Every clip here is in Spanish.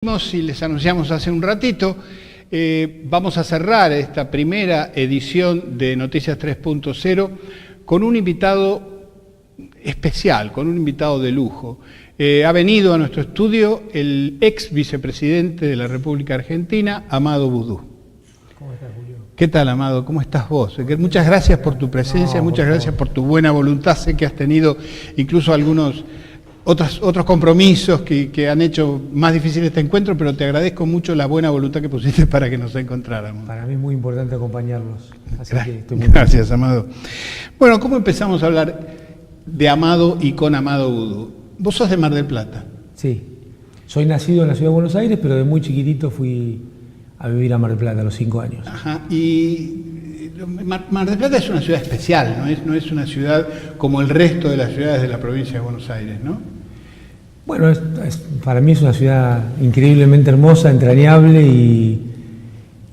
Y les anunciamos hace un ratito, vamos a cerrar esta primera edición de Noticias 3.0 con un invitado especial, con un invitado de lujo. Ha venido a nuestro estudio el ex vicepresidente de la República Argentina, Amado Boudou. ¿Cómo estás, Julio? ¿Qué tal, Amado? ¿Cómo estás vos? Muchas gracias por tu presencia, muchas gracias por tu buena voluntad. Sé que has tenido incluso otros compromisos que han hecho más difícil este encuentro, pero te agradezco mucho la buena voluntad que pusiste para que nos encontráramos. Para mí es muy importante acompañarlos, así que estoy muy Gracias, Amado. Bueno, ¿cómo empezamos a hablar de Amado y con Amado Boudou? Vos sos de Mar del Plata. Sí, soy nacido en la ciudad de Buenos Aires, pero de muy chiquitito fui a vivir a Mar del Plata a los 5 años. Ajá. Y Mar del Plata es una ciudad especial, no es una ciudad como el resto de las ciudades de la provincia de Buenos Aires, ¿no? Bueno, para mí es una ciudad increíblemente hermosa, entrañable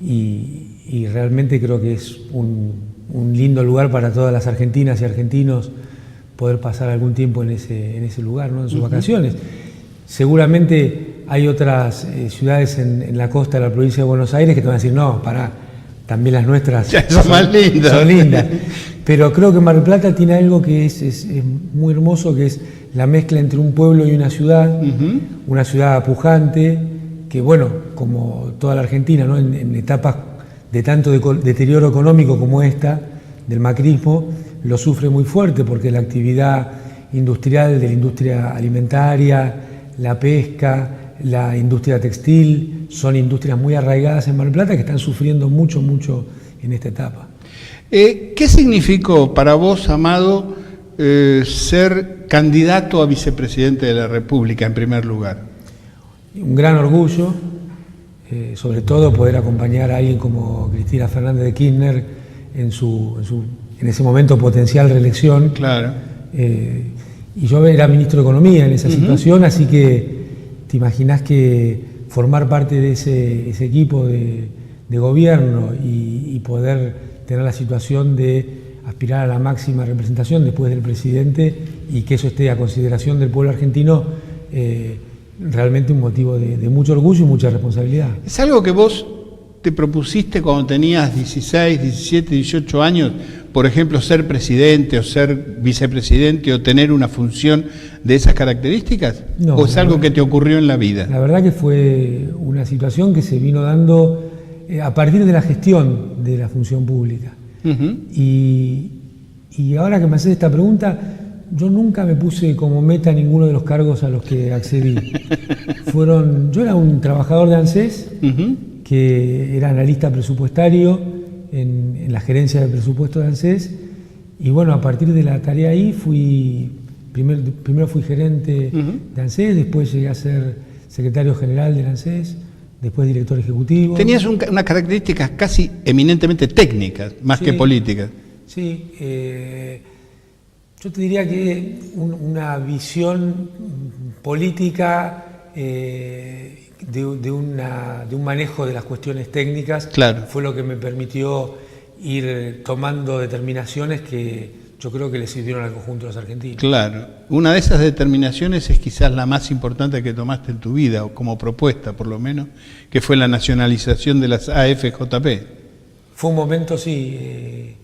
y realmente creo que es un lindo lugar para todas las argentinas y argentinos poder pasar algún tiempo en ese lugar, ¿no? En sus vacaciones. Seguramente hay otras ciudades en la costa de la provincia de Buenos Aires que te van a decir, no, pará, también las nuestras son más lindas. Son lindas. Pero creo que Mar del Plata tiene algo que es muy hermoso, que es la mezcla entre un pueblo y una ciudad pujante, que bueno, como toda la Argentina, ¿no? En etapas de tanto deterioro económico como esta, del macrismo, lo sufre muy fuerte porque la actividad industrial de la industria alimentaria, la pesca, la industria textil, son industrias muy arraigadas en Mar del Plata que están sufriendo mucho en esta etapa. ¿Qué significó para vos, Amado, ser candidato a vicepresidente de la República en primer lugar? Un gran orgullo, sobre todo poder acompañar a alguien como Cristina Fernández de Kirchner en ese momento potencial reelección. Claro. Y yo era ministro de Economía en esa situación, así que te imaginás que formar parte de ese equipo de gobierno y poder tener la situación de aspirar a la máxima representación después del presidente y que eso esté a consideración del pueblo argentino, realmente un motivo de mucho orgullo y mucha responsabilidad. ¿Es algo que vos te propusiste cuando tenías 16, 17, 18 años? Por ejemplo, ser presidente o ser vicepresidente o tener una función de esas características? No, ¿O es algo que te ocurrió en la vida? La verdad que fue una situación que se vino dando a partir de la gestión de la función pública. Y ahora que me haces esta pregunta, yo nunca me puse como meta ninguno de los cargos a los que accedí. Yo era un trabajador de ANSES, que era analista presupuestario en la gerencia de presupuesto de ANSES, y bueno, a partir de la tarea ahí primero fui gerente de ANSES, después llegué a ser secretario general de ANSES, después director ejecutivo. Tenías unas características casi eminentemente técnicas, más que políticas. Sí, yo te diría que una visión política de un manejo de las cuestiones técnicas, claro, fue lo que me permitió ir tomando determinaciones que yo creo que le sirvieron al conjunto de los argentinos. Claro. Una de esas determinaciones es quizás la más importante que tomaste en tu vida, o como propuesta por lo menos, que fue la nacionalización de las AFJP. Fue un momento, sí,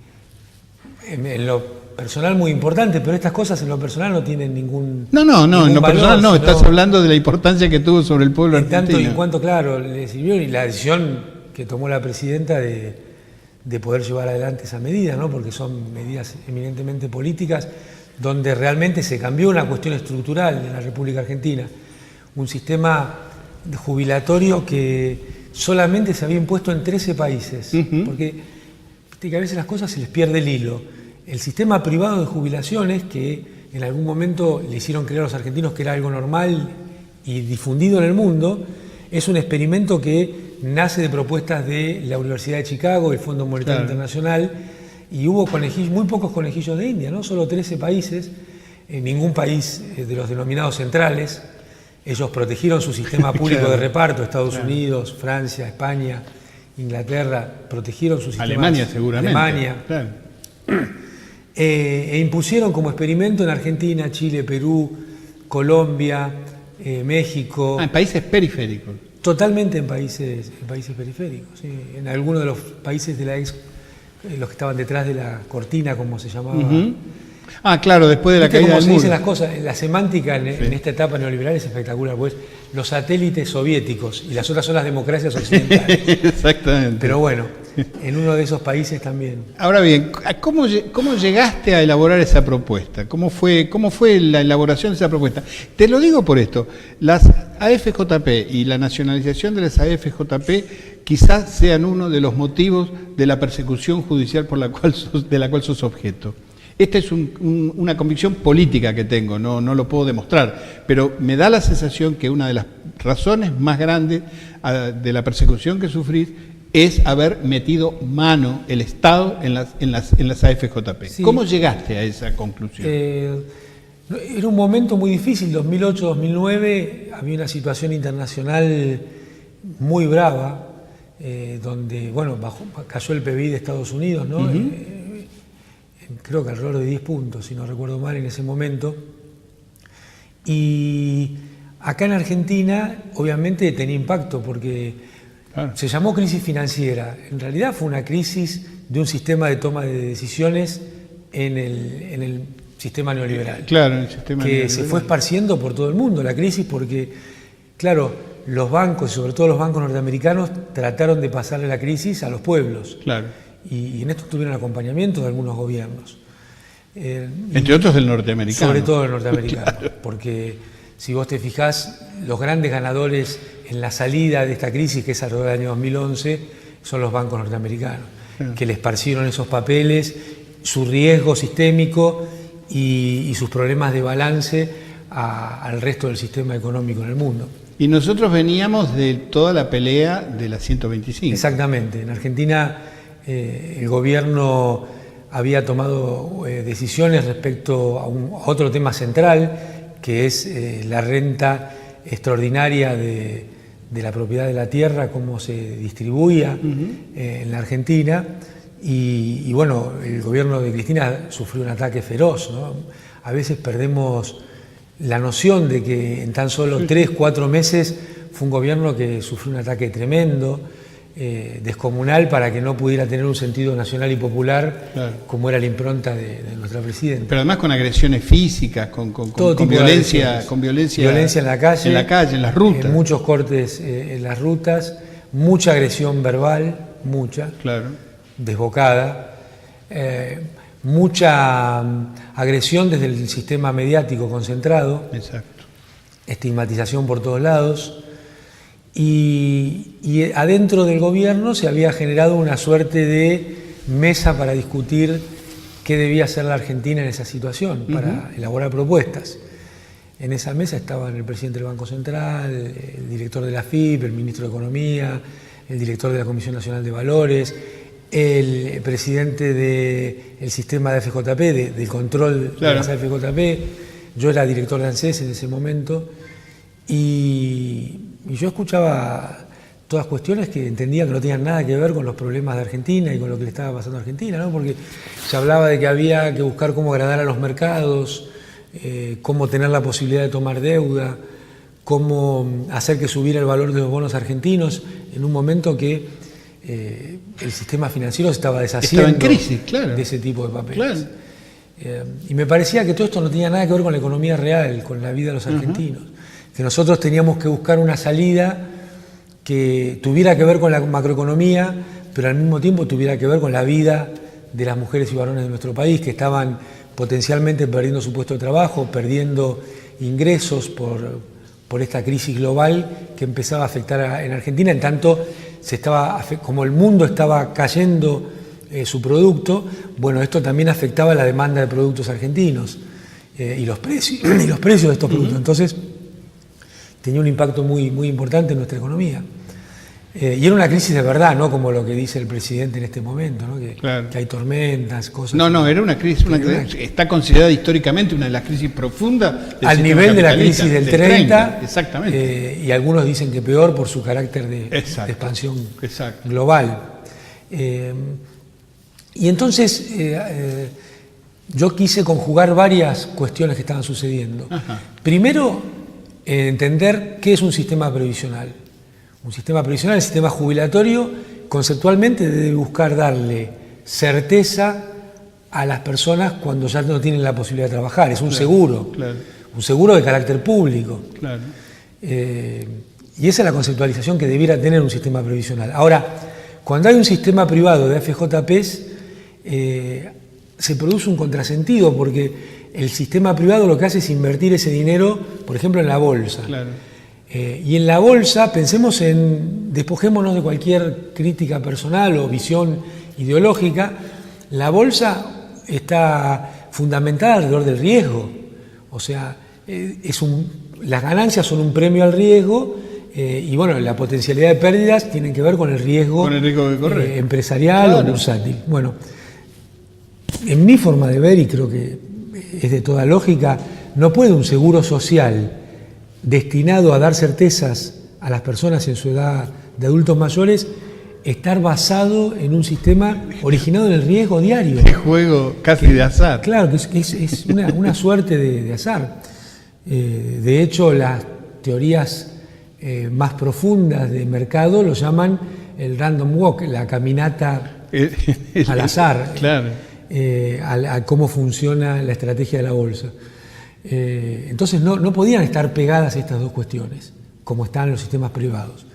en lo personal muy importante, pero estas cosas en lo personal no tienen ningún No, en lo valor, personal no, estás hablando de la importancia que tuvo sobre el pueblo argentino. Tanto y en cuanto, claro, le sirvió, y la decisión que tomó la presidenta de poder llevar adelante esa medida, ¿no? Porque son medidas eminentemente políticas, donde realmente se cambió una cuestión estructural de la República Argentina, un sistema jubilatorio que solamente se había impuesto en 13 países, porque viste que a veces las cosas se les pierde el hilo. El sistema privado de jubilaciones, que en algún momento le hicieron creer a los argentinos que era algo normal y difundido en el mundo, es un experimento que nace de propuestas de la Universidad de Chicago, el Fondo Monetario Internacional, y hubo muy pocos conejillos de India, ¿no? Solo 13 países, en ningún país de los denominados centrales. Ellos protegieron su sistema público de reparto, Estados Unidos, Francia, España, Inglaterra, protegieron su sistema. Alemania seguramente. Alemania. Claro. E impusieron como experimento en Argentina, Chile, Perú, Colombia, México. En países periféricos. Totalmente en países periféricos, ¿sí? En algunos de los países de la los que estaban detrás de la cortina, como se llamaba. Ah, claro, después de la caída del muro. Como se dicen las cosas, la semántica en esta etapa neoliberal es espectacular, pues los satélites soviéticos y las otras son las democracias occidentales. Exactamente. Pero bueno, en uno de esos países también. Ahora bien, ¿cómo llegaste a elaborar esa propuesta? ¿Cómo fue la elaboración de esa propuesta? Te lo digo por esto, las AFJP y la nacionalización de las AFJP quizás sean uno de los motivos de la persecución judicial de la cual sos objeto. Esta es una convicción política que tengo, no lo puedo demostrar, pero me da la sensación que una de las razones más grandes de la persecución que sufrís es haber metido mano el Estado en las AFJP. Sí. ¿Cómo llegaste a esa conclusión? Era un momento muy difícil, 2008-2009, había una situación internacional muy brava, donde, bueno, cayó el PBI de Estados Unidos, ¿no? Creo que alrededor de 10 puntos, si no recuerdo mal, en ese momento. Y acá en Argentina, obviamente, tenía impacto, porque se llamó crisis financiera. En realidad fue una crisis de un sistema de toma de decisiones en el sistema neoliberal. Claro, en el sistema neoliberal. Que se fue esparciendo por todo el mundo, la crisis, porque, claro, los bancos, y sobre todo los bancos norteamericanos, trataron de pasarle la crisis a los pueblos. Claro. Y en esto tuvieron acompañamiento de algunos gobiernos. Entre otros del norteamericano. Sobre todo el norteamericano, claro. Porque si vos te fijás, los grandes ganadores en la salida de esta crisis, que es alrededor del año 2011, son los bancos norteamericanos, que le esparcieron esos papeles, su riesgo sistémico y sus problemas de balance al resto del sistema económico en el mundo. Y nosotros veníamos de toda la pelea de la 125. Exactamente. En Argentina el gobierno había tomado decisiones respecto a otro tema central, que es la renta extraordinaria de la propiedad de la tierra, cómo se distribuía en la Argentina. Y bueno, el gobierno de Cristina sufrió un ataque feroz, ¿no? A veces perdemos la noción de que en tan solo 3, 4 meses fue un gobierno que sufrió un ataque tremendo, descomunal, para que no pudiera tener un sentido nacional y popular, claro, como era la impronta de nuestra presidenta. Pero además con agresiones físicas, con violencia, violencia en la calle, en las rutas. Muchos cortes en las rutas, mucha agresión verbal, mucha, claro, desbocada, mucha agresión desde el sistema mediático concentrado. Exacto. Estigmatización por todos lados. Y adentro del gobierno se había generado una suerte de mesa para discutir qué debía hacer la Argentina en esa situación, para elaborar propuestas. En esa mesa estaban el presidente del Banco Central, el director de la AFIP, el ministro de Economía, el director de la Comisión Nacional de Valores, el presidente del sistema de FJP, del control, claro, de las FJP. Yo era director de ANSES en ese momento. Y yo escuchaba todas cuestiones que entendía que no tenían nada que ver con los problemas de Argentina y con lo que le estaba pasando a Argentina, ¿no? Porque se hablaba de que había que buscar cómo agradar a los mercados, cómo tener la posibilidad de tomar deuda, cómo hacer que subiera el valor de los bonos argentinos en un momento que el sistema financiero se estaba deshaciendo, en crisis, claro, de ese tipo de papeles. Claro. Y me parecía que todo esto no tenía nada que ver con la economía real, con la vida de los argentinos. Que nosotros teníamos que buscar una salida que tuviera que ver con la macroeconomía, pero al mismo tiempo tuviera que ver con la vida de las mujeres y varones de nuestro país, que estaban potencialmente perdiendo su puesto de trabajo, perdiendo ingresos por esta crisis global que empezaba a afectar en Argentina, en tanto como el mundo estaba cayendo su producto, bueno, esto también afectaba la demanda de productos argentinos y los precios de estos productos. Entonces, tenía un impacto muy, muy importante en nuestra economía. Y era una crisis de verdad, no como lo que dice el presidente en este momento, ¿no? Claro, que hay tormentas, cosas. No, era una crisis, está considerada históricamente una de las crisis profundas del al nivel de la crisis del 30, exactamente. Y algunos dicen que peor por su carácter de expansión global. Y entonces yo quise conjugar varias cuestiones que estaban sucediendo. Primero, entender qué es un sistema previsional. un sistema previsional, el sistema jubilatorio, conceptualmente debe buscar darle certeza a las personas cuando ya no tienen la posibilidad de trabajar. Es un seguro, un seguro de carácter público. Y esa es la conceptualización que debiera tener un sistema previsional. Ahora, cuando hay un sistema privado de AFJPs, se produce un contrasentido, porque el sistema privado lo que hace es invertir ese dinero, por ejemplo, en la bolsa. Y en la bolsa, despojémonos de cualquier crítica personal o visión ideológica, la bolsa está fundamentada alrededor del riesgo. O sea, las ganancias son un premio al riesgo, y bueno, la potencialidad de pérdidas tienen que ver con el riesgo, que corre. Empresarial o bursátil. Bueno, en mi forma de ver, y creo que es de toda lógica, no puede un seguro social destinado a dar certezas a las personas en su edad de adultos mayores estar basado en un sistema originado en el riesgo diario. De juego casi de azar. Claro, que es una suerte de azar. De hecho, las teorías más profundas de mercado lo llaman el random walk, la caminata al azar, a cómo funciona la estrategia de la bolsa. Entonces no podían estar pegadas estas dos cuestiones, como están en los sistemas privados.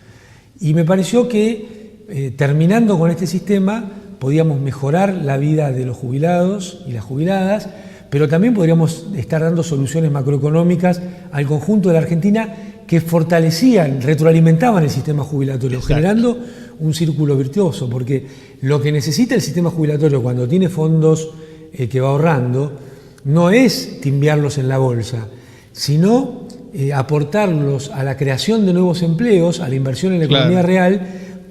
Y me pareció que terminando con este sistema podíamos mejorar la vida de los jubilados y las jubiladas, pero también podríamos estar dando soluciones macroeconómicas al conjunto de la Argentina que fortalecían, retroalimentaban el sistema jubilatorio, generando un círculo virtuoso, porque lo que necesita el sistema jubilatorio cuando tiene fondos que va ahorrando no es timbiarlos en la bolsa, sino aportarlos a la creación de nuevos empleos, a la inversión en la economía real,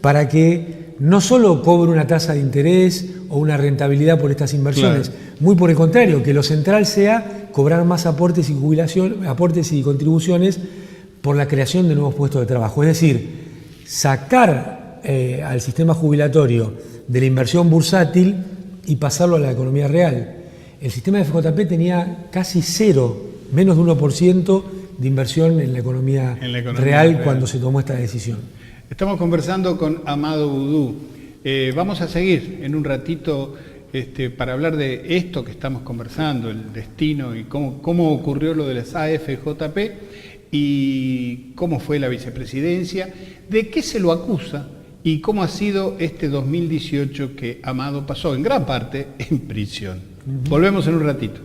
para que no solo cobre una tasa de interés o una rentabilidad por estas inversiones, muy por el contrario, que lo central sea cobrar más aportes y contribuciones por la creación de nuevos puestos de trabajo. Es decir, sacar al sistema jubilatorio de la inversión bursátil y pasarlo a la economía real. El sistema de FJP tenía casi cero, menos de 1% de inversión en la economía real cuando se tomó esta decisión. Estamos conversando con Amado Boudou. Vamos a seguir en un ratito para hablar de esto que estamos conversando, el destino y cómo ocurrió lo de las AFJP y cómo fue la vicepresidencia, de qué se lo acusa y cómo ha sido este 2018 que Amado pasó en gran parte en prisión. Volvemos en un ratito.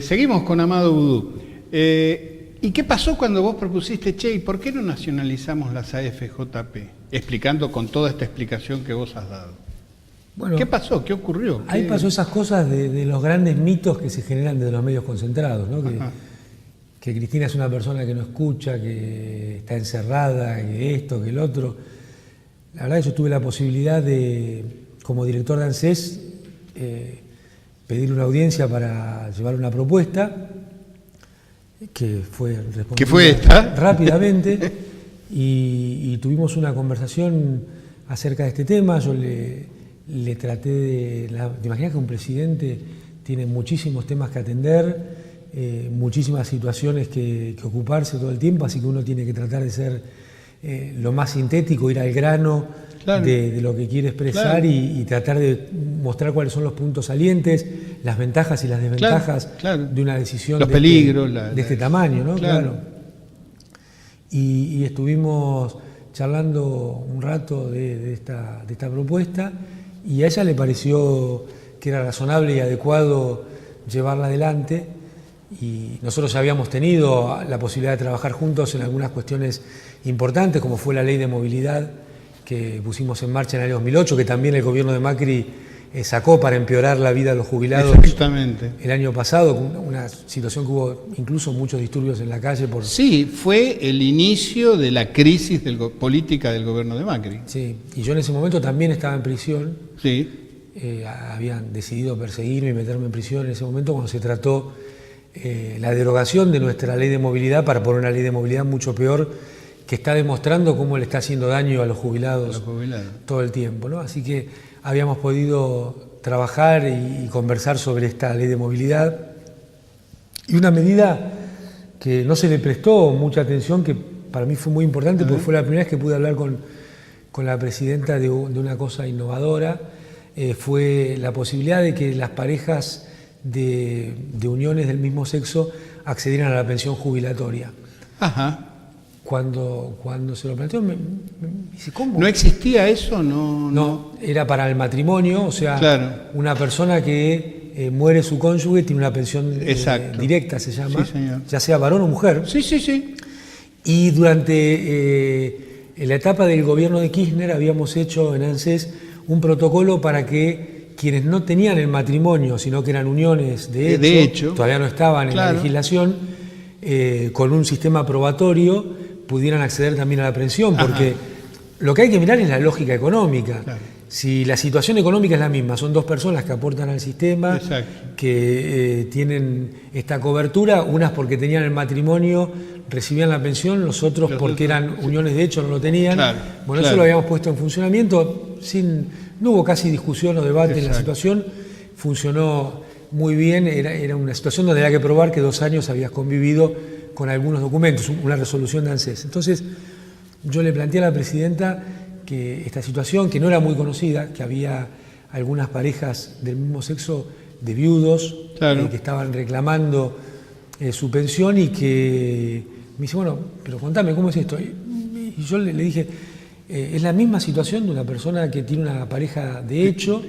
Seguimos con Amado Boudou. ¿Y qué pasó cuando vos propusiste, ¿y por qué no nacionalizamos las AFJP? Explicando con toda esta explicación que vos has dado. Bueno, ¿qué pasó? ¿Qué ocurrió? Ahí pasó esas cosas de los grandes mitos que se generan desde los medios concentrados, ¿no? Que Cristina es una persona que no escucha, que está encerrada, que esto, que el otro. La verdad es que yo tuve la posibilidad de, como director de ANSES, pedir una audiencia para llevar una propuesta que fue respondida rápidamente y tuvimos una conversación acerca de este tema. Yo le traté ¿te imaginas que un presidente tiene muchísimos temas que atender, muchísimas situaciones que ocuparse todo el tiempo, así que uno tiene que tratar de ser lo más sintético, ir al grano de lo que quiere expresar y tratar de mostrar cuáles son los puntos salientes, las ventajas y las desventajas de una decisión los peligros, de este tamaño, ¿no? Y estuvimos charlando un rato de esta propuesta y a ella le pareció que era razonable y adecuado llevarla adelante, y nosotros ya habíamos tenido la posibilidad de trabajar juntos en algunas cuestiones importantes, como fue la ley de movilidad que pusimos en marcha en el año 2008, que también el gobierno de Macri sacó para empeorar la vida de los jubilados. Exactamente. El año pasado, una situación que hubo incluso muchos disturbios en la calle. Sí, fue el inicio de la crisis política del gobierno de Macri. Sí, y yo en ese momento también estaba en prisión. Sí. Habían decidido perseguirme y meterme en prisión en ese momento cuando se trató la derogación de nuestra ley de movilidad para poner una ley de movilidad mucho peor que está demostrando cómo le está haciendo daño a los jubilados, todo el tiempo, ¿no? Así que habíamos podido trabajar y conversar sobre esta ley de movilidad, y una medida que no se le prestó mucha atención, que para mí fue muy importante, porque fue la primera vez que pude hablar con la presidenta de una cosa innovadora, fue la posibilidad de que las parejas de uniones del mismo sexo accedieran a la pensión jubilatoria. Ajá. Cuando se lo planteó, me dice, ¿cómo? ¿No existía eso? No, era para el matrimonio, o sea, claro, una persona que muere su cónyuge tiene una pensión directa, se llama, sí, señor, ya sea varón o mujer. Sí, sí, sí. Y durante la etapa del gobierno de Kirchner habíamos hecho en ANSES un protocolo para que quienes no tenían el matrimonio, sino que eran uniones de hecho, todavía no estaban en la legislación, con un sistema probatorio pudieran acceder también a la pensión, porque lo que hay que mirar es la lógica económica. Claro. Si la situación económica es la misma, son dos personas que aportan al sistema, que tienen esta cobertura, unas porque tenían el matrimonio, recibían la pensión, los otros porque eran uniones de hecho, no lo tenían. Bueno, eso lo habíamos puesto en funcionamiento, no hubo casi discusión o debate en la situación, funcionó muy bien, era una situación donde había que probar que 2 años habías convivido con algunos documentos, una resolución de ANSES. Entonces, yo le planteé a la presidenta que esta situación, que no era muy conocida, que había algunas parejas del mismo sexo de viudos que estaban reclamando su pensión, y que me dice, bueno, pero contame, ¿cómo es esto? Y yo le dije, es la misma situación de una persona que tiene una pareja de hecho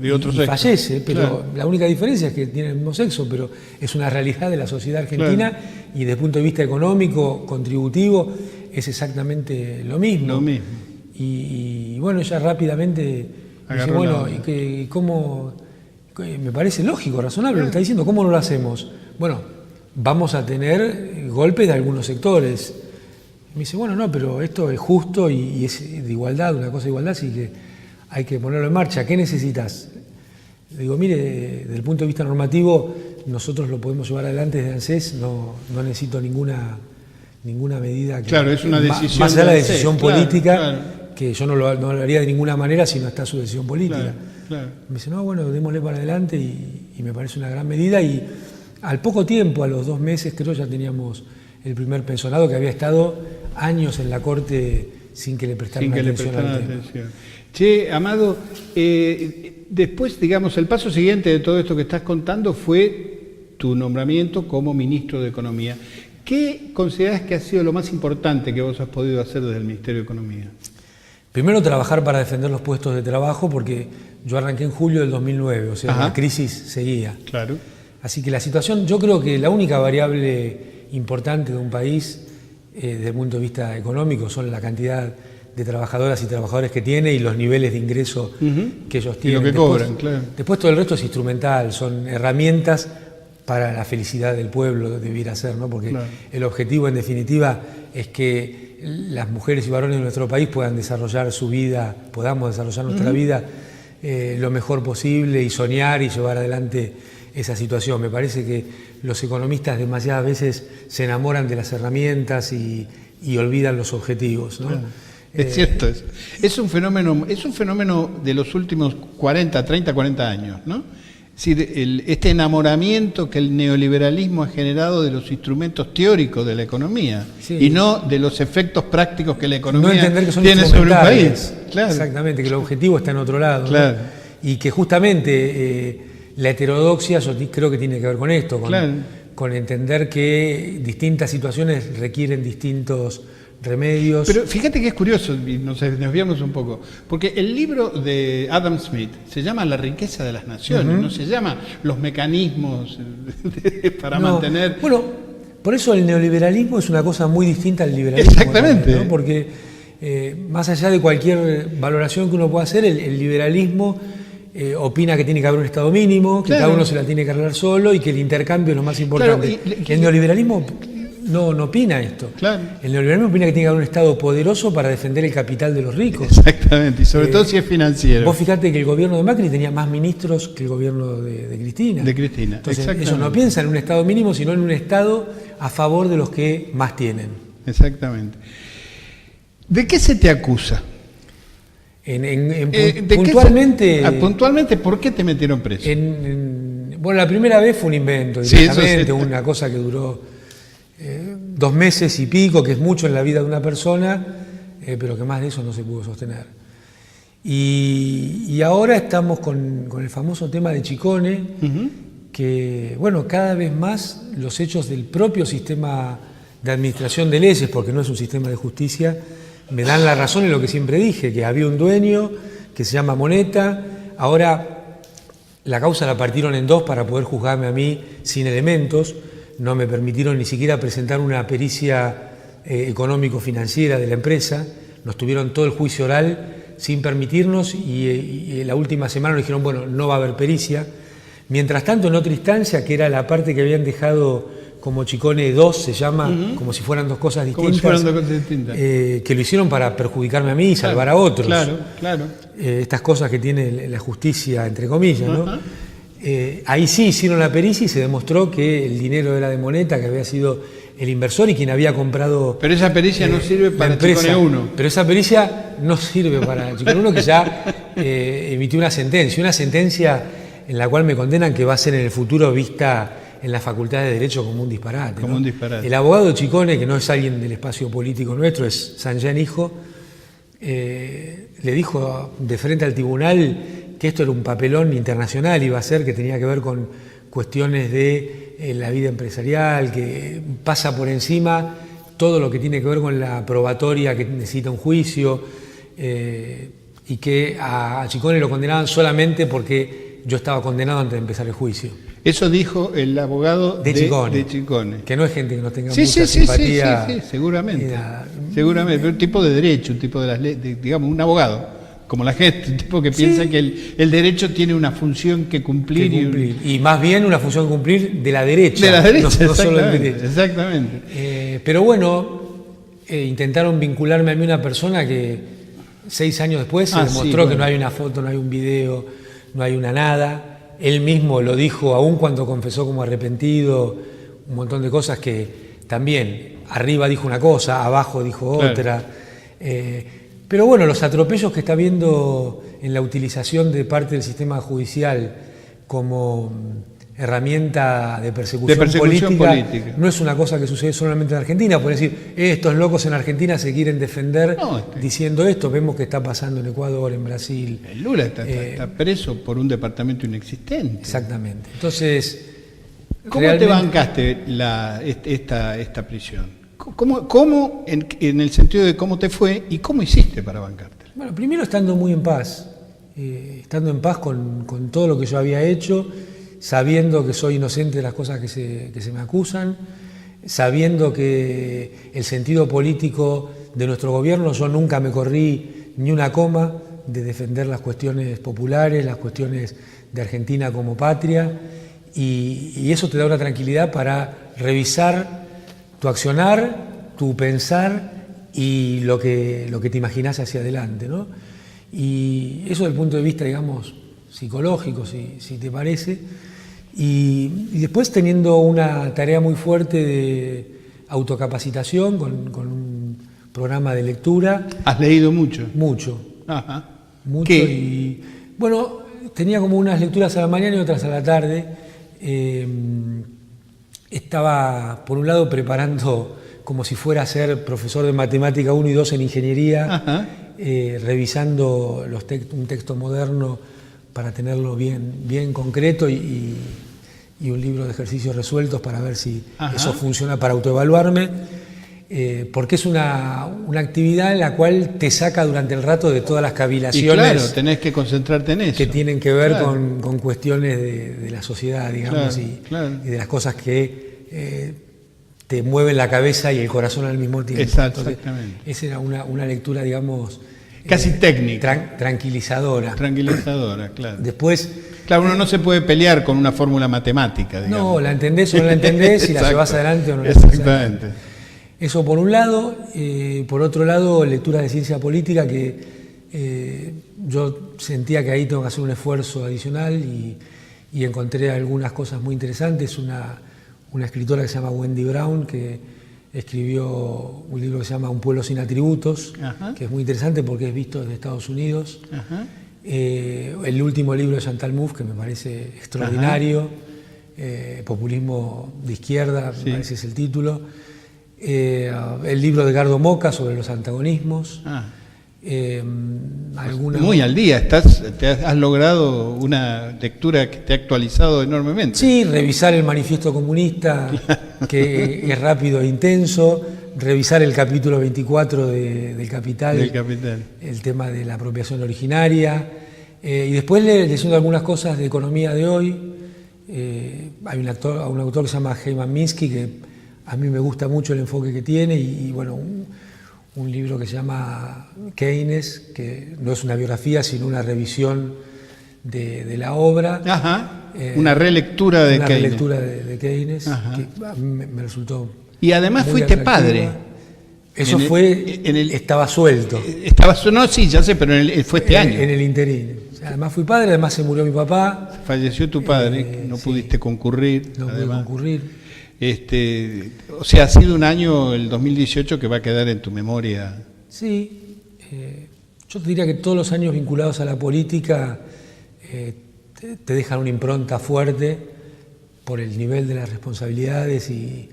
de otro sexo, fallece, pero la única diferencia es que tiene el mismo sexo, pero es una realidad de la sociedad argentina, y desde el punto de vista económico, contributivo, es exactamente lo mismo. Y bueno, ella rápidamente dice, bueno, ¿y cómo? Me parece lógico, razonable lo que está diciendo, ¿cómo no lo hacemos? Bueno, vamos a tener golpes de algunos sectores. Me dice, bueno, no, pero esto es justo y es de igualdad, una cosa de igualdad, así que hay que ponerlo en marcha. ¿Qué necesitas? Le digo, mire, desde el punto de vista normativo, nosotros lo podemos llevar adelante desde ANSES, no necesito ninguna medida. Es una decisión. Más allá de la decisión política, que yo no lo haría de ninguna manera si no está su decisión política. Me dice, no, bueno, démosle para adelante, y me parece una gran medida, y al poco tiempo, a los 2 meses, creo, ya teníamos el primer pensionado que había estado años en la Corte sin que le prestaran atención al tema. Che, Amado, después, digamos, el paso siguiente de todo esto que estás contando fue tu nombramiento como ministro de Economía. ¿Qué considerás que ha sido lo más importante que vos has podido hacer desde el Ministerio de Economía? Primero, trabajar para defender los puestos de trabajo, porque yo arranqué en julio del 2009, o sea, la crisis seguía. Claro. Así que la situación, yo creo que la única variable importante de un país, desde el punto de vista económico, son la cantidad de trabajadoras y trabajadores que tiene y los niveles de ingreso que ellos tienen. Y lo que cobran, claro. Después todo el resto es instrumental, son herramientas para la felicidad del pueblo, debiera ser, ¿no? Porque el objetivo, en definitiva, es que las mujeres y varones de nuestro país puedan desarrollar su vida, podamos desarrollar nuestra vida lo mejor posible, y soñar y llevar adelante esa situación. Me parece que los economistas demasiadas veces se enamoran de las herramientas y olvidan los objetivos, ¿no? Es cierto, es un fenómeno de los últimos 30, 40 años, ¿no? Es decir, este enamoramiento que el neoliberalismo ha generado de los instrumentos teóricos de la economía, y no de los efectos prácticos que la economía tiene sobre un país. Exactamente, que el objetivo está en otro lado, ¿no? Y que justamente la heterodoxia, yo creo que tiene que ver con esto, con entender que distintas situaciones requieren distintos remedios. Pero fíjate que es curioso, y nos desviamos un poco, porque el libro de Adam Smith se llama La riqueza de las naciones, no se llama Los mecanismos para mantener... Bueno, por eso el neoliberalismo es una cosa muy distinta al liberalismo. Exactamente. También, ¿no? Porque más allá de cualquier valoración que uno pueda hacer, el liberalismo opina que tiene que haber un Estado mínimo, que cada uno se la tiene que arreglar solo, y que el intercambio es lo más importante. El neoliberalismo no opina esto. El neoliberalismo opina que tiene que haber un Estado poderoso para defender el capital de los ricos. Exactamente, y sobre todo si es financiero. Vos fijate que el gobierno de Macri tenía más ministros que el gobierno de Cristina. Entonces ellos no piensan en un Estado mínimo, sino en un Estado a favor de los que más tienen. Exactamente. ¿De qué se te acusa? Puntualmente... Puntualmente, ¿por qué te metieron preso? Bueno, la primera vez fue un invento, directamente, una cosa que duró 2 meses y pico, que es mucho en la vida de una persona, pero que más de eso no se pudo sostener. Y ahora estamos con el famoso tema de Chicone, que, bueno, cada vez más los hechos del propio sistema de administración de leyes, porque no es un sistema de justicia, me dan la razón en lo que siempre dije, que había un dueño que se llama Moneta. Ahora la causa la partieron en 2 para poder juzgarme a mí sin elementos, no me permitieron ni siquiera presentar una pericia económico-financiera de la empresa, nos tuvieron todo el juicio oral sin permitirnos y la última semana nos dijeron, bueno, no va a haber pericia. Mientras tanto, en otra instancia, que era la parte que habían dejado como Chicone 2, se llama, como si fueran 2 cosas distintas, como si fueran 2 cosas distintas. Que lo hicieron para perjudicarme a mí y salvar a otros. Claro. Estas cosas que tiene la justicia, entre comillas, ¿no? Ahí sí hicieron la pericia y se demostró que el dinero era de Moneta, que había sido el inversor y quien había comprado. Pero esa pericia no sirve para Chicone 1. Pero esa pericia no sirve para Chicone 1, que ya emitió una sentencia en la cual me condenan que va a ser en el futuro vista en la Facultad de Derecho como un disparate. Como un disparate. El abogado Chicone, que no es alguien del espacio político nuestro, es Sanján Hijo, le dijo de frente al tribunal que esto era un papelón internacional, iba a ser, que tenía que ver con cuestiones de la vida empresarial, que pasa por encima todo lo que tiene que ver con la probatoria que necesita un juicio, y que a Chicone lo condenaban solamente porque yo estaba condenado antes de empezar el juicio. Eso dijo el abogado de Chicone. Que no es gente que no tenga mucha simpatía. Sí, seguramente. Seguramente, pero un tipo de derecho, un tipo de las leyes, digamos, un abogado, como la gente, un tipo que piensa que el derecho tiene una función que cumplir. Y más bien una función que cumplir de la derecha. De la derecha, no solo del derecho. Exactamente. Pero bueno, intentaron vincularme a mí una persona que 6 años después se demostró que no hay una foto, no hay un video, no hay una nada. Él mismo lo dijo, aún cuando confesó como arrepentido, un montón de cosas que también arriba dijo una cosa, abajo dijo otra. Pero bueno, los atropellos que está habiendo en la utilización de parte del sistema judicial como herramienta de persecución política no es una cosa que sucede solamente en Argentina. Por decir, estos locos en Argentina se quieren defender diciendo esto. Vemos que está pasando en Ecuador, en Brasil. El Lula está preso por un departamento inexistente. Exactamente. Entonces, ¿cómo te bancaste esta prisión? ¿Cómo en el sentido de cómo te fue y cómo hiciste para bancarte? Bueno, primero estando muy en paz, con todo lo que yo había hecho, sabiendo que soy inocente de las cosas que se me acusan, sabiendo que el sentido político de nuestro gobierno, yo nunca me corrí ni una coma de defender las cuestiones populares, las cuestiones de Argentina como patria, y eso te da una tranquilidad para revisar tu accionar, tu pensar y lo que te imaginás hacia adelante, ¿no? Y eso desde el punto de vista, digamos, psicológico, si te parece. Y después teniendo una tarea muy fuerte de autocapacitación con un programa de lectura. ¿Has leído mucho? Mucho. Ajá. Mucho. ¿Qué? Y bueno, tenía como unas lecturas a la mañana y otras a la tarde. Estaba, por un lado, preparando como si fuera a ser profesor de matemática 1 y 2 en ingeniería, revisando un texto moderno para tenerlo bien concreto y un libro de ejercicios resueltos para ver si eso funciona para autoevaluarme, porque es una actividad en la cual te saca durante el rato de todas las cavilaciones. Y claro, tenés que concentrarte en eso. Que tienen que ver con cuestiones de la sociedad, digamos, y de las cosas que te mueven la cabeza y el corazón al mismo tiempo. Exactamente. Entonces, esa era una lectura, digamos, casi técnica. Tranquilizadora. Tranquilizadora, claro. Después... Claro, uno no se puede pelear con una fórmula matemática, digamos. No, la entendés o no la entendés, si la llevas adelante o no la llevas adelante. Eso por un lado. Por otro lado, lectura de ciencia política, que yo sentía que ahí tengo que hacer un esfuerzo adicional y encontré algunas cosas muy interesantes. Una escritora que se llama Wendy Brown, que escribió un libro que se llama Un pueblo sin atributos, Ajá. que es muy interesante porque es visto desde Estados Unidos. Ajá. El último libro de Chantal Mouffe, que me parece extraordinario, Populismo de izquierda, Sí. me parece es el título. El libro de Edgardo Moca sobre los antagonismos. Ah. Muy al día, has logrado una lectura que te ha actualizado enormemente. Sí, revisar el manifiesto comunista, que es rápido e intenso, revisar el capítulo 24 del Capital, el tema de la apropiación originaria, y después leyendo algunas cosas de economía de hoy. Hay un autor que se llama Heimann Minsky, que a mí me gusta mucho el enfoque que tiene, y bueno, un libro que se llama Keynes, que no es una biografía, sino una revisión de la obra. Ajá, una relectura de una Keynes. Relectura de Keynes, que a mí me resultó. Y además fuiste padre. Eso estaba suelto. No, sí, ya sé, pero fue este año. En el interín. O sea, además fui padre, además se murió mi papá. Falleció tu padre, no pudiste concurrir. No pude concurrir. O sea, ha sido un año, el 2018, que va a quedar en tu memoria. Sí, yo te diría que todos los años vinculados a la política te dejan una impronta fuerte por el nivel de las responsabilidades y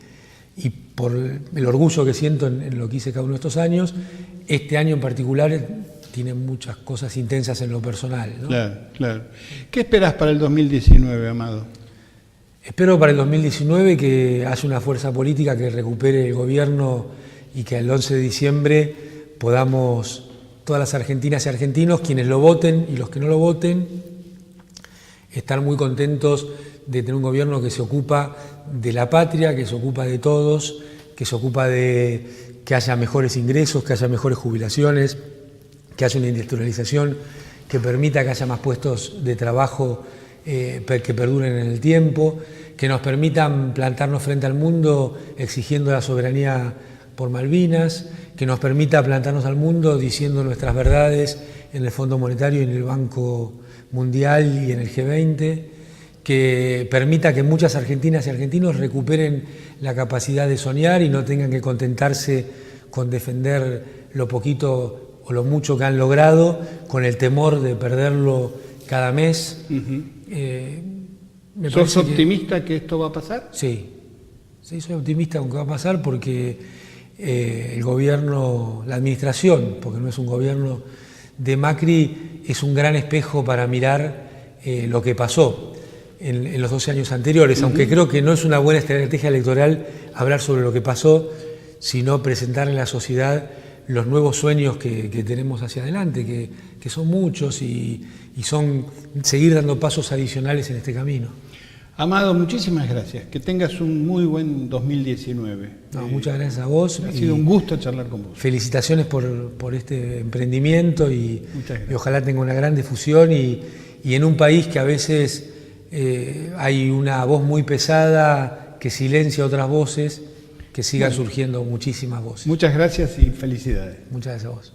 por el orgullo que siento en lo que hice cada uno de estos años. Este año en particular tiene muchas cosas intensas en lo personal, ¿no? Claro, claro. ¿Qué esperás para el 2019, Amado? Espero para el 2019 que haya una fuerza política que recupere el gobierno y que el 11 de diciembre podamos, todas las argentinas y argentinos, quienes lo voten y los que no lo voten, estar muy contentos de tener un gobierno que se ocupa de la patria, que se ocupa de todos, que se ocupa de que haya mejores ingresos, que haya mejores jubilaciones, que haya una industrialización que permita que haya más puestos de trabajo que perduren en el tiempo, que nos permitan plantarnos frente al mundo exigiendo la soberanía por Malvinas, que nos permita plantarnos al mundo diciendo nuestras verdades en el Fondo Monetario y en el Banco Mundial y en el G20, que permita que muchas argentinas y argentinos recuperen la capacidad de soñar y no tengan que contentarse con defender lo poquito o lo mucho que han logrado, con el temor de perderlo cada mes. ¿Sos optimista que esto va a pasar? Sí, soy optimista con que va a pasar porque el gobierno, la administración, porque no es un gobierno de Macri, es un gran espejo para mirar lo que pasó en los 12 años anteriores, aunque creo que no es una buena estrategia electoral hablar sobre lo que pasó, sino presentar en la sociedad los nuevos sueños que tenemos hacia adelante, que son muchos y son seguir dando pasos adicionales en este camino. Amado, muchísimas gracias. Que tengas un muy buen 2019. No, muchas gracias a vos. Ha sido un gusto charlar con vos. Felicitaciones por este emprendimiento y ojalá tenga una gran difusión y en un país que a veces hay una voz muy pesada que silencia otras voces, que sigan surgiendo muchísimas voces. Muchas gracias y felicidades. Muchas gracias a vos.